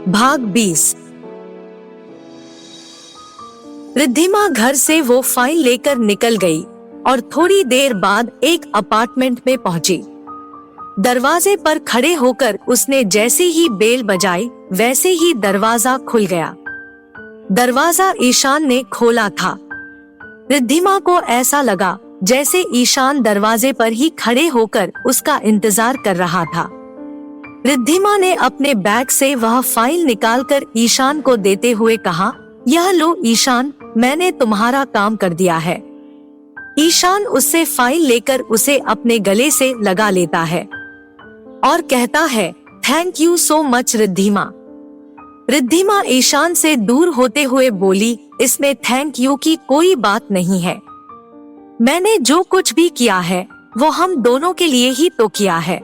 भाग 20। रिद्धिमा घर से वो फाइल लेकर निकल गई और थोड़ी देर बाद एक अपार्टमेंट में पहुंची। दरवाजे पर खड़े होकर उसने जैसे ही बेल बजाई वैसे ही दरवाजा खुल गया। दरवाजा ईशान ने खोला था। रिद्धिमा को ऐसा लगा जैसे ईशान दरवाजे पर ही खड़े होकर उसका इंतजार कर रहा था। रिद्धिमा ने अपने बैग से वह फाइल निकालकर ईशान को देते हुए कहा, यह लो ईशान, मैंने तुम्हारा काम कर दिया है। ईशान उससे फाइल लेकर उसे अपने गले से लगा लेता है और कहता है, thank you so much Riddhima. Riddhima Ishaan से दूर होते हुए बोली, इसमें थैंक यू की कोई बात नहीं है। मैंने जो कुछ भी किया है वो हम दोनों के लिए ही तो किया है,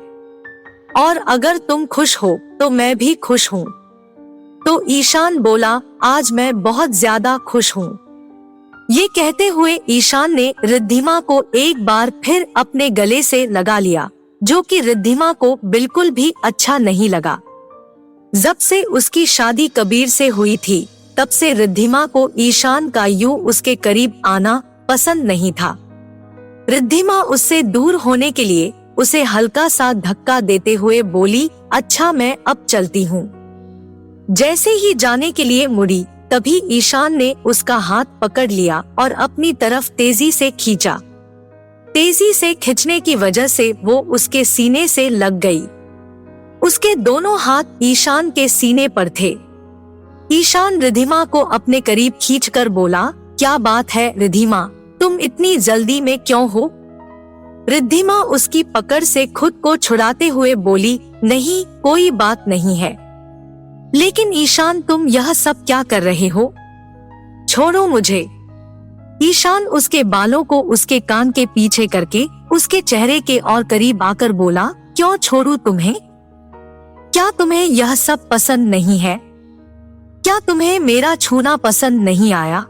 और अगर तुम खुश हो तो मैं भी खुश हूँ। तो ईशान बोला, आज मैं बहुत ज्यादा खुश हूँ। ये कहते हुए ईशान ने रिद्धिमा को एक बार फिर अपने गले से लगा लिया, जो कि रिद्धिमा को बिल्कुल भी अच्छा नहीं लगा। जब से उसकी शादी कबीर से हुई थी तब से रिद्धिमा को ईशान का यूं उसके करीब आना पसंद नहीं था। रिद्धिमा उससे दूर होने के लिए उसे हल्का सा धक्का देते हुए बोली, अच्छा मैं अब चलती हूँ। जैसे ही जाने के लिए मुड़ी तभी ईशान ने उसका हाथ पकड़ लिया और अपनी तरफ तेजी से खींचा। तेजी से खींचने की वजह से वो उसके सीने से लग गई। उसके दोनों हाथ ईशान के सीने पर थे। ईशान रिद्धिमा को अपने करीब खींचकर बोला, क्या बात है रिद्धिमा, तुम इतनी जल्दी में क्यों हो? रिद्धिमा उसकी पकड़ से खुद को छुड़ाते हुए बोली, नहीं कोई बात नहीं है। लेकिन ईशान तुम यह सब क्या कर रहे हो? छोड़ो मुझे। ईशान उसके बालों को उसके कान के पीछे करके उसके चेहरे के और करीब आकर बोला, क्यों छोड़ूं तुम्हें? क्या तुम्हें यह सब पसंद नहीं है? क्या तुम्हें मेरा छूना पसंद नहीं आया?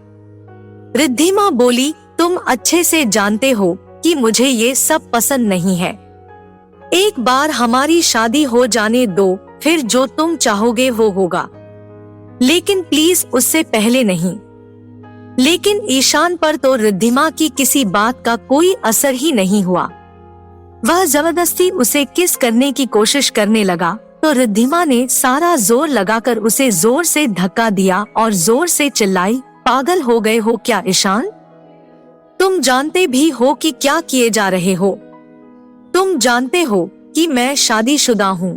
रिद्धिमा बोली, तुम अच्छे से जानते हो कि मुझे ये सब पसंद नहीं है। एक बार हमारी शादी हो जाने दो, फिर जो तुम चाहोगे वो होगा, लेकिन प्लीज उससे पहले नहीं। लेकिन ईशान पर तो रिद्धिमा की किसी बात का कोई असर ही नहीं हुआ। वह जबरदस्ती उसे किस करने की कोशिश करने लगा तो रिद्धिमा ने सारा जोर लगाकर उसे जोर से धक्का दिया और जोर से चिल्लाई, पागल हो गए हो क्या ईशान? तुम जानते भी हो कि क्या किए जा रहे हो? तुम जानते हो कि मैं शादीशुदा हूँ,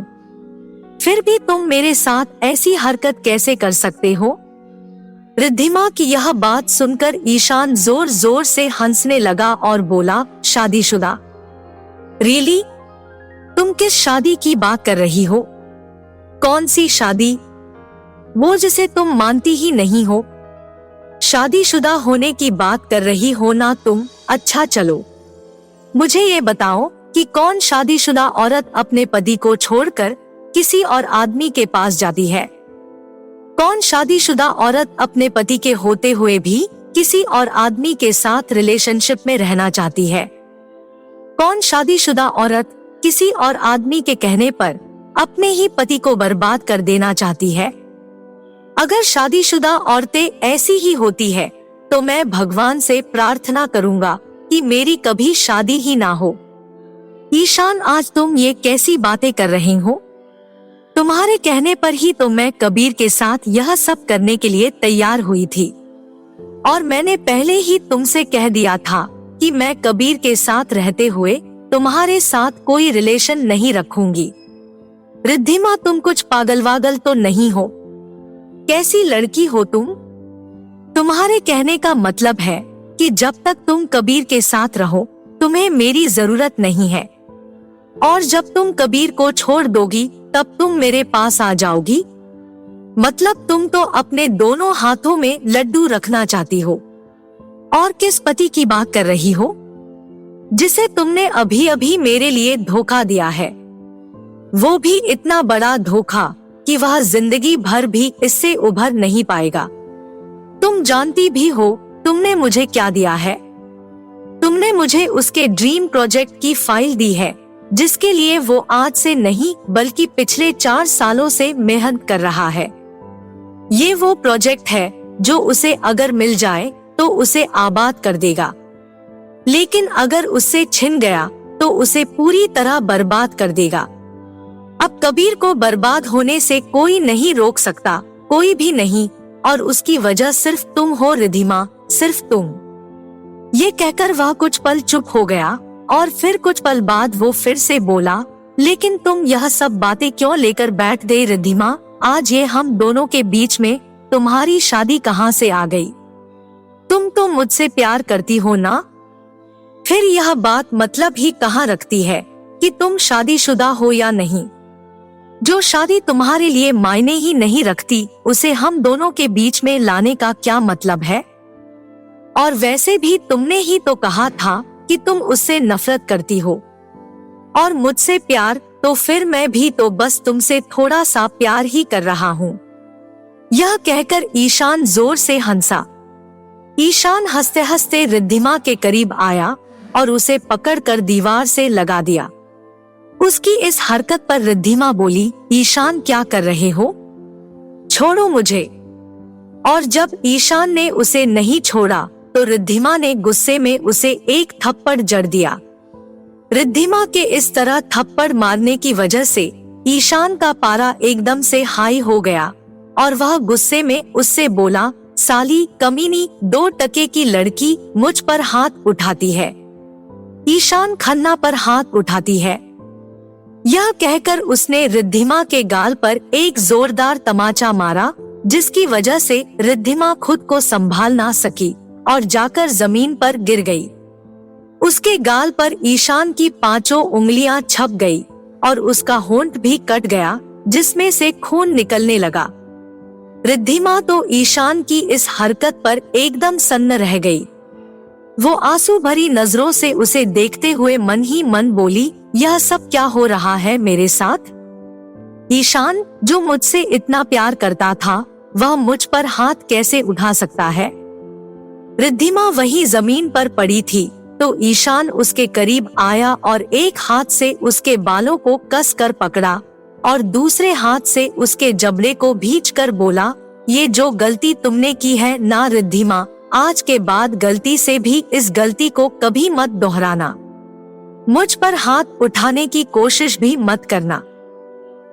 फिर भी तुम मेरे साथ ऐसी हरकत कैसे कर सकते हो? रिद्धिमा की यह बात सुनकर ईशान जोर जोर से हंसने लगा और बोला, शादीशुदा? रियली? तुम किस शादी की बात कर रही हो? कौन सी शादी? वो जिसे तुम मानती ही नहीं हो। शादीशुदा होने की बात कर रही हो ना तुम? अच्छा चलो मुझे ये बताओ कि कौन शादीशुदा औरत अपने पति को छोड़कर किसी और आदमी के पास जाती है? कौन शादीशुदा औरत अपने पति के होते हुए भी किसी और आदमी के साथ रिलेशनशिप में रहना चाहती है? कौन शादीशुदा औरत किसी और आदमी के कहने पर अपने ही पति को बर्बाद कर देना चाहती है? अगर शादीशुदा औरतें ऐसी ही होती है तो मैं भगवान से प्रार्थना करूंगा कि मेरी कभी शादी ही ना हो। ईशान, आज तुम ये कैसी बातें कर रहे हो? तुम्हारे कहने पर ही तो मैं कबीर के साथ यह सब करने के लिए तैयार हुई थी, और मैंने पहले ही तुमसे कह दिया था कि मैं कबीर के साथ रहते हुए तुम्हारे साथ कोई रिलेशन नहीं रखूंगी। रिद्धिमा, तुम कुछ पागल तो नहीं हो? कैसी लड़की हो तुम? तुम्हारे कहने का मतलब है कि जब तक तुम कबीर के साथ रहो तुम्हें मेरी जरूरत नहीं है, और जब तुम कबीर को छोड़ दोगी तब तुम मेरे पास आ जाओगी? मतलब तुम तो अपने दोनों हाथों में लड्डू रखना चाहती हो। और किस पति की बात कर रही हो जिसे तुमने अभी अभी मेरे लिए धोखा दिया है? वो भी इतना बड़ा धोखा कि वह जिंदगी भर भी इससे उभर नहीं पाएगा। तुम जानती भी हो तुमने मुझे क्या दिया है? तुमने मुझे उसके ड्रीम प्रोजेक्ट की फाइल दी है, जिसके लिए वो आज से नहीं बल्कि पिछले 4 सालों से मेहनत कर रहा है। ये वो प्रोजेक्ट है जो उसे अगर मिल जाए तो उसे आबाद कर देगा, लेकिन अगर उससे छिन गया तो उसे पूरी तरह बर्बाद कर देगा। अब कबीर को बर्बाद होने से कोई नहीं रोक सकता, कोई भी नहीं, और उसकी वजह सिर्फ तुम हो रिद्धिमा, सिर्फ तुम। ये कहकर वह कुछ पल चुप हो गया और फिर कुछ पल बाद वो फिर से बोला, लेकिन तुम यह सब बातें क्यों लेकर बैठ गई रिद्धिमा? आज ये हम दोनों के बीच में तुम्हारी शादी कहाँ से आ गई? तुम तो मुझसे प्यार करती हो ना? फिर यह बात मतलब ही कहाँ रखती है कि तुम शादीशुदा हो या नहीं? जो शादी तुम्हारे लिए मायने ही नहीं रखती, उसे हम दोनों के बीच में लाने का क्या मतलब है? और वैसे भी तुमने ही तो कहा था कि तुम उससे नफरत करती हो और मुझसे प्यार, तो फिर मैं भी तो बस तुमसे थोड़ा सा प्यार ही कर रहा हूँ। यह कहकर ईशान जोर से हंसा। ईशान हंसते हंसते रिद्धिमा के करीब आया और उसे पकड़कर दीवार से लगा दिया। उसकी इस हरकत पर रिद्धिमा बोली, ईशान क्या कर रहे हो? छोड़ो मुझे। और जब ईशान ने उसे नहीं छोड़ा तो रिद्धिमा ने गुस्से में उसे एक थप्पड़ जड़ दिया। रिद्धिमा के इस तरह थप्पड़ मारने की वजह से ईशान का पारा एकदम से हाई हो गया और वह गुस्से में उससे बोला, साली कमीनी, 2 टके की लड़की मुझ पर हाथ उठाती है। ईशान खन्ना पर हाथ उठाती है। यह कहकर उसने रिद्धिमा के गाल पर एक जोरदार तमाचा मारा, जिसकी वजह से रिद्धिमा खुद को संभाल ना सकी और जाकर जमीन पर गिर गई। उसके गाल पर ईशान की 5 उंगलियां छप गई और उसका होंठ भी कट गया, जिसमें से खून निकलने लगा। रिद्धिमा तो ईशान की इस हरकत पर एकदम सन्न रह गई। वो आंसू भरी नजरों से उसे देखते हुए मन ही मन बोली, यह सब क्या हो रहा है मेरे साथ? ईशान जो मुझसे इतना प्यार करता था, वह मुझ पर हाथ कैसे उठा सकता है? रिद्धिमा वहीं जमीन पर पड़ी थी तो ईशान उसके करीब आया और एक हाथ से उसके बालों को कस कर पकड़ा और दूसरे हाथ से उसके जबड़े को भींच कर बोला, ये जो गलती तुमने की है ना रिद्धिमा, आज के बाद गलती से भी इस गलती को कभी मत दोहराना। मुझ पर हाथ उठाने की कोशिश भी मत करना,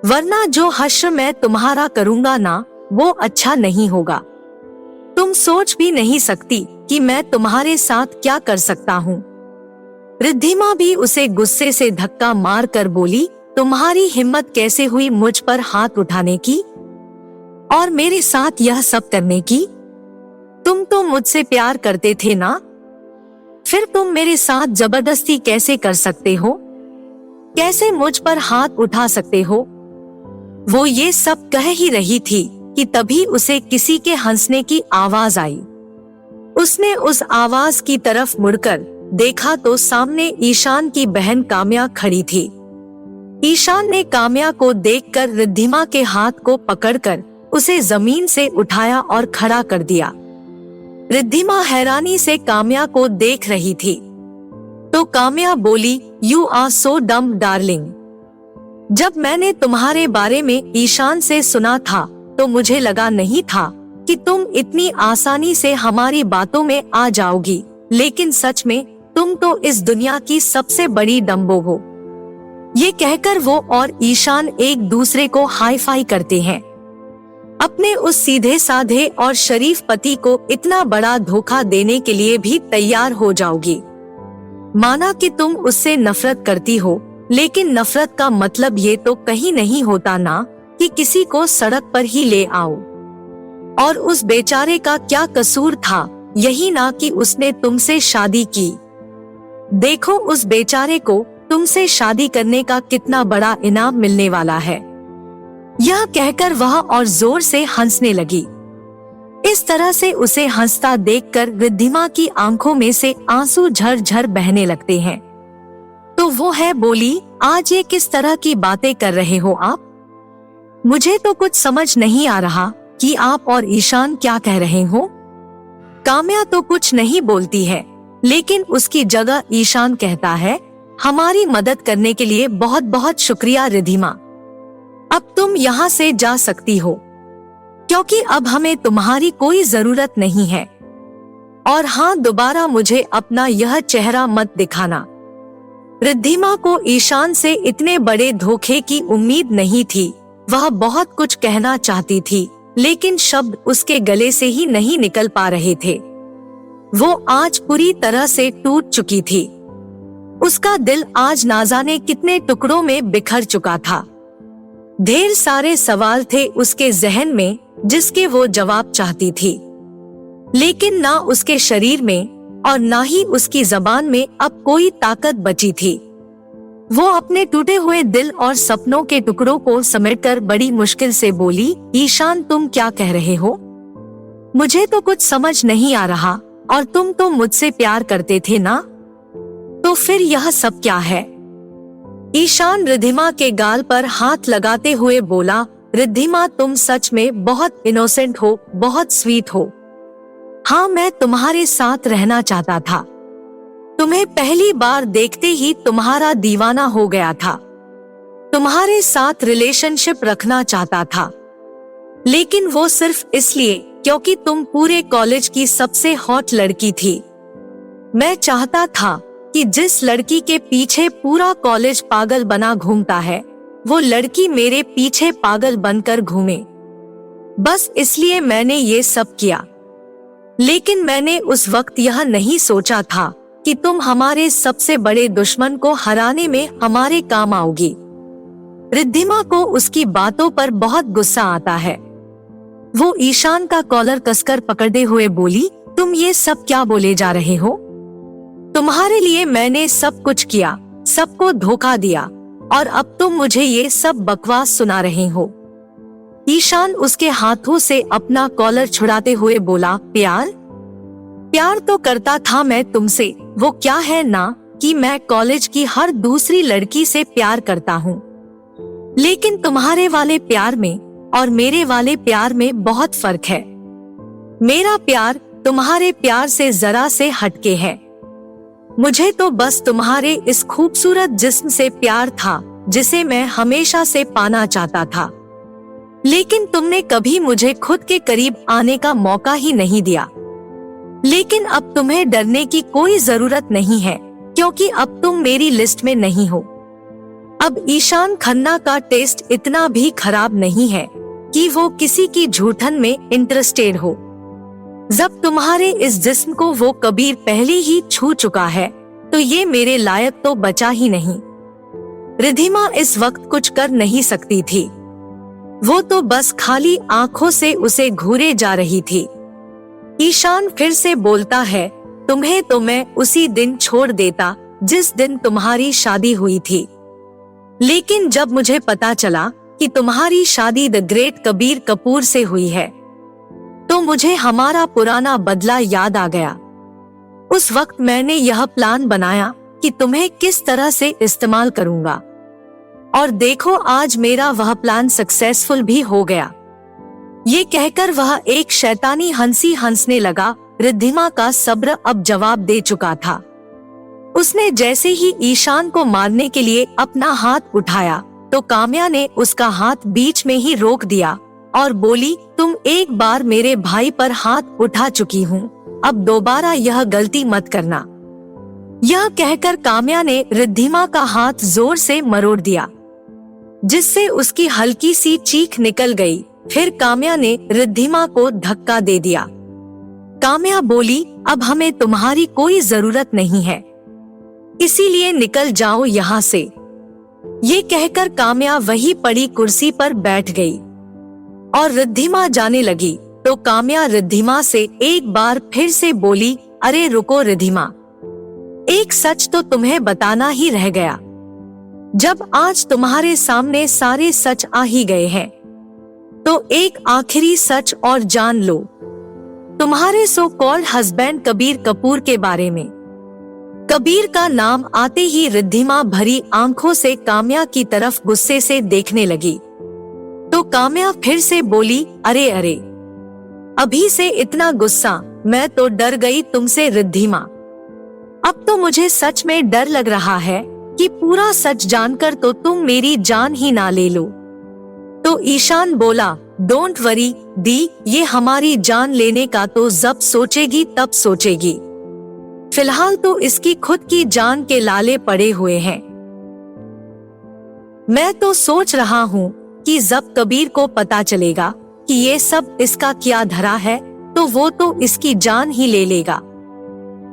वरना जो हश्र मैं तुम्हारा करूँगा ना, वो अच्छा नहीं होगा। तुम सोच भी नहीं सकती कि मैं तुम्हारे साथ क्या कर सकता हूँ। रिद्धिमा भी उसे गुस्से से धक्का मार कर बोली, तुम्हारी हिम्मत कैसे हुई मुझ पर हाथ उठाने की और मेरे साथ यह सब करने की? तुम तो मुझसे प्यार करते थे ना, फिर तुम मेरे साथ जबरदस्ती कैसे कर सकते हो? कैसे मुझ पर हाथ उठा सकते हो? वो ये सब कह ही रही थी कि तभी उसे किसी के हंसने की आवाज आई। उसने उस आवाज की तरफ मुड़कर देखा तो सामने ईशान की बहन काम्या खड़ी थी। ईशान ने काम्या को देखकर रिद्धिमा के हाथ को पकड़कर उसे जमीन से उठाया और खड़ा कर दिया। रिद्धिमा हैरानी से काम्या को देख रही थी तो काम्या बोली, यू आर सो डम डार्लिंग। जब मैंने तुम्हारे बारे में ईशान से सुना था तो मुझे लगा नहीं था कि तुम इतनी आसानी से हमारी बातों में आ जाओगी, लेकिन सच में तुम तो इस दुनिया की सबसे बड़ी डम्बो हो। ये कहकर वो और ईशान एक दूसरे को हाई फाई करते हैं। अपने उस सीधे साधे और शरीफ पति को इतना बड़ा धोखा देने के लिए भी तैयार हो जाओगी। माना कि तुम उससे नफरत करती हो, लेकिन नफरत का मतलब ये तो कहीं नहीं होता ना कि किसी को सड़क पर ही ले आओ। और उस बेचारे का क्या कसूर था, यही ना कि उसने तुमसे शादी की। देखो उस बेचारे को तुमसे शादी करने का कितना बड़ा इनाम मिलने वाला है। यह कहकर वह और जोर से हंसने लगी। इस तरह से उसे हंसता देखकर रिद्धिमा की आंखों में से आंसू झरझर बहने लगते हैं। तो वो है बोली, आज ये किस तरह की बातें कर रहे हो आप? मुझे तो कुछ समझ नहीं आ रहा कि आप और ईशान क्या कह रहे हो। काम्या तो कुछ नहीं बोलती है, लेकिन उसकी जगह ईशान कहता है, हमारी मदद करने के लिए बहुत बहुत शुक्रिया रिद्धिमा। अब तुम यहाँ से जा सकती हो, क्योंकि अब हमें तुम्हारी कोई जरूरत नहीं है। और हाँ, दोबारा मुझे अपना यह चेहरा मत दिखाना। रिद्धिमा को ईशान से इतने बड़े धोखे की उम्मीद नहीं थी। वह बहुत कुछ कहना चाहती थी, लेकिन शब्द उसके गले से ही नहीं निकल पा रहे थे। वो आज पूरी तरह से टूट चुकी थी। उसका दिल आज ना जाने कितने टुकड़ों में बिखर चुका था। ढेर सारे सवाल थे उसके जहन में जिसके वो जवाब चाहती थी, लेकिन ना उसके शरीर में और ना ही उसकी जबान में अब कोई ताकत बची थी। वो अपने टूटे हुए दिल और सपनों के टुकड़ों को समेटकर बड़ी मुश्किल से बोली, ईशान तुम क्या कह रहे हो? मुझे तो कुछ समझ नहीं आ रहा। और तुम तो मुझसे प्यार करते थे ना? तो फिर यह सब क्या है? ईशान रिद्धिमा के गाल पर हाथ लगाते हुए बोला, रिद्धिमा तुम सच में बहुत इनोसेंट हो, बहुत स्वीट हो। हाँ, मैं तुम्हारे साथ रहना चाहता था। तुम्हें पहली बार देखते ही तुम्हारा दीवाना हो गया था। तुम्हारे साथ रिलेशनशिप रखना चाहता था, लेकिन वो सिर्फ इसलिए क्योंकि तुम पूरे कॉलेज की सबसे हॉट लड़की थी। मैं चाहता था कि जिस लड़की के पीछे पूरा कॉलेज पागल बना घूमता है, वो लड़की मेरे पीछे पागल बनकर घूमे। बस इसलिए मैंने ये सब किया। लेकिन मैंने उस वक्त यह नहीं सोचा था कि तुम हमारे सबसे बड़े दुश्मन को हराने में हमारे काम आओगी। रिद्धिमा को उसकी बातों पर बहुत गुस्सा आता है। वो ईशान का कॉलर कसकर पकड़े हुए बोली, तुम ये सब क्या बोले जा रहे हो? तुम्हारे लिए मैंने सब कुछ किया, सबको धोखा दिया, और अब तुम मुझे ये सब बकवास सुना रहे हो। ईशान उसके हाथों से अपना कॉलर छुड़ाते हुए बोला, प्यार तो करता था मैं तुमसे। वो क्या है ना कि मैं कॉलेज की हर दूसरी लड़की से प्यार करता हूँ, लेकिन तुम्हारे वाले प्यार में और मेरे वाले प्यार में बहुत फर्क है। मेरा प्यार तुम्हारे प्यार से जरा से हटके है। मुझे तो बस तुम्हारे इस खूबसूरत जिस्म से प्यार था जिसे मैं हमेशा से पाना चाहता था, लेकिन तुमने कभी मुझे खुद के करीब आने का मौका ही नहीं दिया। लेकिन अब तुम्हें डरने की कोई जरूरत नहीं है, क्योंकि अब तुम मेरी लिस्ट में नहीं हो। अब ईशान खन्ना का टेस्ट इतना भी खराब नहीं है कि वो किसी की झूठन में इंटरेस्टेड हो। जब तुम्हारे इस जिस्म को वो कबीर पहले ही छू चुका है, तो ये मेरे लायक तो बचा ही नहीं। रिद्धिमा इस वक्त कुछ कर नहीं सकती थी। वो तो बस खाली आंखों से उसे घूरे जा रही थी। ईशान फिर से बोलता है, तुम्हें तो मैं उसी दिन छोड़ देता जिस दिन तुम्हारी शादी हुई थी, लेकिन जब मुझे पता चला कि तुम्हारी शादी द ग्रेट कबीर कपूर से हुई है, तो मुझे हमारा पुराना बदला याद आ गया। उस वक्त मैंने यह प्लान बनाया कि तुम्हें किस तरह से इस्तेमाल करूंगा, और देखो आज मेरा वह प्लान सक्सेसफुल भी हो गया। ये कहकर वह एक शैतानी हंसी हंसने लगा। रिद्धिमा का सब्र अब जवाब दे चुका था। उसने जैसे ही ईशान को मारने के लिए अपना हाथ उठाया, तो काम्या ने उसका हाथ बीच में ही रोक दिया और बोली, तुम एक बार मेरे भाई पर हाथ उठा चुकी हूँ, अब दोबारा यह गलती मत करना। यह कहकर काम्या ने रिद्धिमा का हाथ जोर से मरोड़ दिया, जिससे उसकी हल्की सी चीख निकल गई। फिर काम्या ने रिद्धिमा को धक्का दे दिया। काम्या बोली, अब हमें तुम्हारी कोई जरूरत नहीं है, इसीलिए निकल जाओ यहाँ से। ये कहकर काम्या वही पड़ी कुर्सी पर बैठ गई और रिद्धिमा जाने लगी, तो काम्या रिद्धिमा से एक बार फिर से बोली, अरे रुको रिद्धिमा, एक सच तो तुम्हें बताना ही रह गया। जब आज तुम्हारे सामने सारे सच आ ही गए हैं, तो एक आखिरी सच और जान लो, तुम्हारे so called husband Kabir Kapoor के बारे में। कबीर का नाम आते ही रिद्धिमा भरी आंखों से काम्या की तरफ गुस्से से देखने लगी। तो काम्या फिर से बोली, अरे अरे, अभी से इतना गुस्सा, मैं तो डर गई तुमसे रिद्धिमा। अब तो मुझे सच में डर लग रहा है कि पूरा सच जानकर तो तुम मेरी जान ही ना ले लो। तो ईशान बोला, डोंट वरी दी, ये हमारी जान लेने का तो जब सोचेगी तब सोचेगी। फिलहाल तो इसकी खुद की जान के लाले पड़े हुए हैं। मैं तो सोच रहा हूँ कि जब कबीर को पता चलेगा कि ये सब इसका क्या धरा है तो वो तो इसकी जान ही ले लेगा।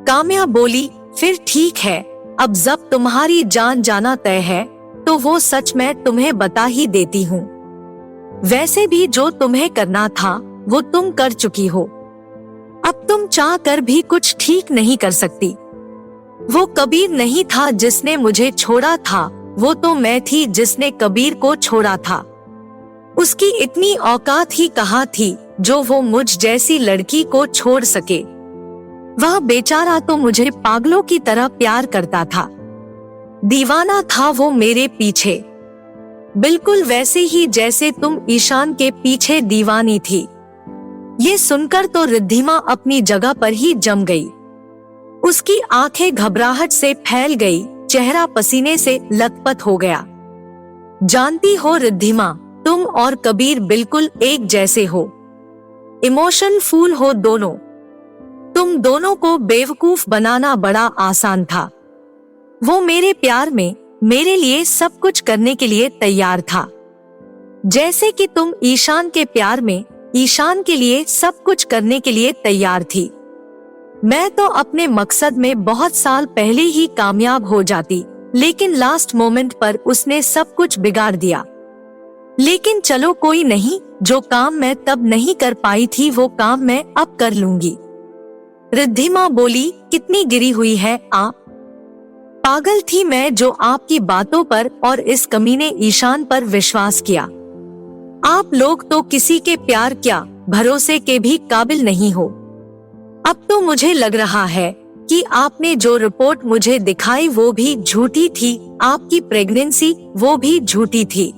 काम्या बोली, फिर ठीक है, अब जब तुम्हारी जान जाना तय है तो वो सच मैं तुम्हें बता ही देती हूँ। वैसे भी जो तुम्हें करना था वो तुम कर चुकी हो। अब तुम चाह कर भी कुछ ठीक नहीं कर सकती। वो कबीर नहीं था जिसने मुझे छोड़ा था, वो तो मैं थी जिसने कबीर को छोड़ा था। उसकी इतनी औकात ही कहाँ थी जो वो मुझ जैसी लड़की को छोड़ सके। वह बेचारा तो मुझे पागलों की तरह प्यार करता था। दीवाना था वो मेरे पीछे, बिल्कुल वैसे ही जैसे तुम ईशान के पीछे दीवानी थी। ये सुनकर तो रिद्धिमा अपनी जगह पर ही जम गई। उसकी आंखें घबराहट से फैल गई, चेहरा पसीने से लथपथ हो गया। जानती हो रिद्धिमा, तुम और कबीर बिल्कुल एक जैसे हो, इमोशन फूल हो दोनों। तुम दोनों को बेवकूफ बनाना बड़ा आसान था। वो मेरे प्यार में मेरे लिए सब कुछ करने के लिए तैयार था, जैसे कि तुम ईशान के प्यार में ईशान के लिए सब कुछ करने के लिए तैयार थी। मैं तो अपने मकसद में बहुत साल पहले ही कामयाब हो जाती, लेकिन लास्ट मोमेंट पर उसने सब कुछ बिगाड़ दिया। लेकिन चलो कोई नहीं, जो काम मैं तब नहीं कर पाई थी वो काम मैं अब कर लूंगी। रिद्धिमा बोली, कितनी गिरी हुई है आप। पागल थी मैं जो आपकी बातों पर और इस कमीने ईशान पर विश्वास किया। आप लोग तो किसी के प्यार क्या भरोसे के भी काबिल नहीं हो। अब तो मुझे लग रहा है कि आपने जो रिपोर्ट मुझे दिखाई वो भी झूठी थी, आपकी प्रेगनेंसी वो भी झूठी थी।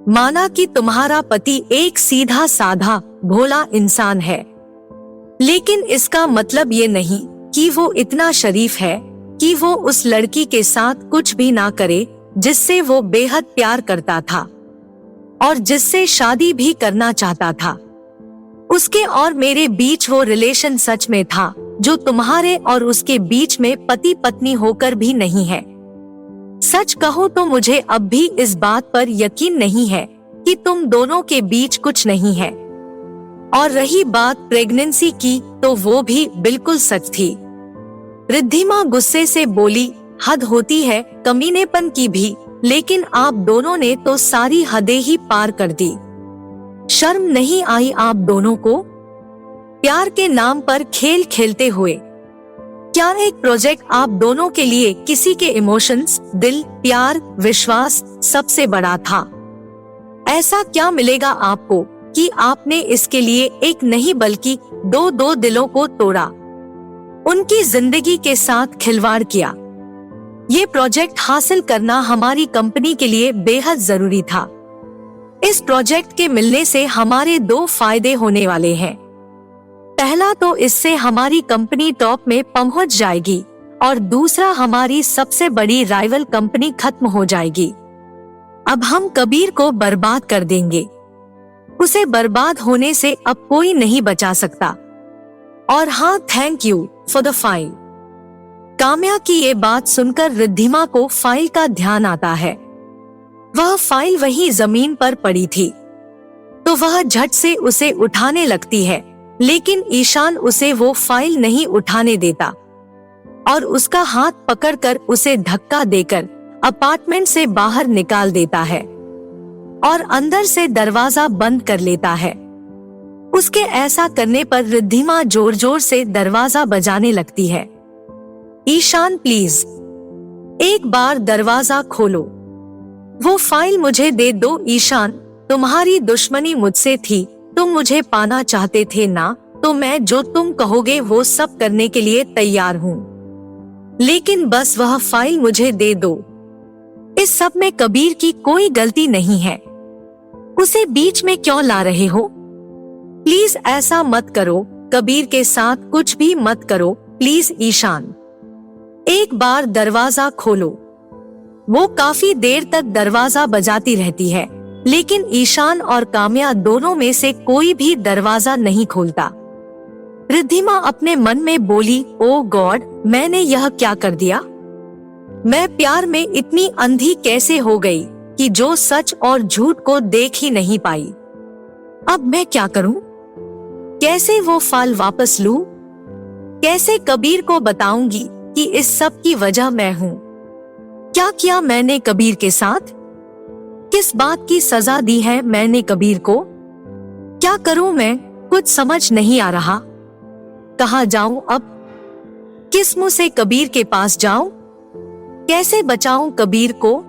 माना कि तुम्हारा पति एक सीधा साधा भोला इंसान है, लेकिन इसका मतलब ये नहीं कि वो इतना शरीफ है कि वो उस लड़की के साथ कुछ भी ना करे जिससे वो बेहद प्यार करता था और जिससे शादी भी करना चाहता था। उसके और मेरे बीच वो रिलेशन सच में था जो तुम्हारे और उसके बीच में पति पत्नी होकर भी नहीं है। सच कहो तो मुझे अब भी इस बात पर यकीन नहीं है कि तुम दोनों के बीच कुछ नहीं है। और रही बात प्रेगनेंसी की तो वो भी बिल्कुल सच थी। रिद्धिमा गुस्से से बोली, हद होती है कमीनेपन की भी, लेकिन आप दोनों ने तो सारी हदें ही पार कर दी। शर्म नहीं आई आप दोनों को प्यार के नाम पर खेल खेलते हुए? क्या एक प्रोजेक्ट आप दोनों के लिए किसी के इमोशंस, दिल, प्यार, विश्वास सबसे बड़ा था? ऐसा क्या मिलेगा आपको कि आपने इसके लिए एक नहीं बल्कि दो दिलों को तोड़ा, उनकी जिंदगी के साथ खिलवाड़ किया। ये प्रोजेक्ट हासिल करना हमारी कंपनी के लिए बेहद जरूरी था। इस प्रोजेक्ट के मिलने से हमारे दो फायदे होने वाले हैं। पहला तो इससे हमारी कंपनी टॉप में पहुंच जाएगी और दूसरा हमारी सबसे बड़ी राइवल कंपनी खत्म हो जाएगी। अब हम कबीर को बर्बाद कर देंगे। उसे बर्बाद होने से अब कोई नहीं बचा सकता। और हाँ, thank you for the file. Kamya की ये बात सुनकर रिद्धिमा को फाइल का ध्यान आता है। वह फाइल वहीं जमीन पर पड़ी थी तो वह झट से उसे उठाने लगती है, लेकिन ईशान उसे वो फाइल नहीं उठाने देता और उसका हाथ पकड़कर उसे धक्का देकर अपार्टमेंट से बाहर निकाल देता है और अंदर से दरवाजा बंद कर लेता है। उसके ऐसा करने पर रिद्धिमा जोर जोर से दरवाजा बजाने लगती है। ईशान प्लीज एक बार दरवाजा खोलो, वो फाइल मुझे दे दो। ईशान, तुम्हारी दुश्मनी मुझसे थी, तुम मुझे पाना चाहते थे ना, तो मैं जो तुम कहोगे वो सब करने के लिए तैयार हूँ, लेकिन बस वह फाइल मुझे दे दो। इस सब में कबीर की कोई गलती नहीं है, उसे बीच में क्यों ला रहे हो? प्लीज ऐसा मत करो, कबीर के साथ कुछ भी मत करो प्लीज। ईशान, एक बार दरवाजा खोलो। वो काफी देर तक दरवाजा बजाती रहती है, लेकिन ईशान और काम्या दोनों में से कोई भी दरवाजा नहीं खोलता। रिद्धिमा अपने मन में बोली, ओ गॉड, मैंने यह क्या कर दिया? मैं प्यार में इतनी अंधी कैसे हो गई कि जो सच और झूठ को देख ही नहीं पाई। अब मैं क्या करूं? कैसे वो फल वापस लूं? कैसे कबीर को बताऊंगी कि इस सब की वजह मैं हूं? क्या किया मैंने कबीर के साथ? किस बात की सजा दी है मैंने कबीर को? क्या करूं मैं? कुछ समझ नहीं आ रहा। कहाँ जाऊं अब? किस मुंह से कबीर के पास जाऊं? कैसे बचाऊं कबीर को?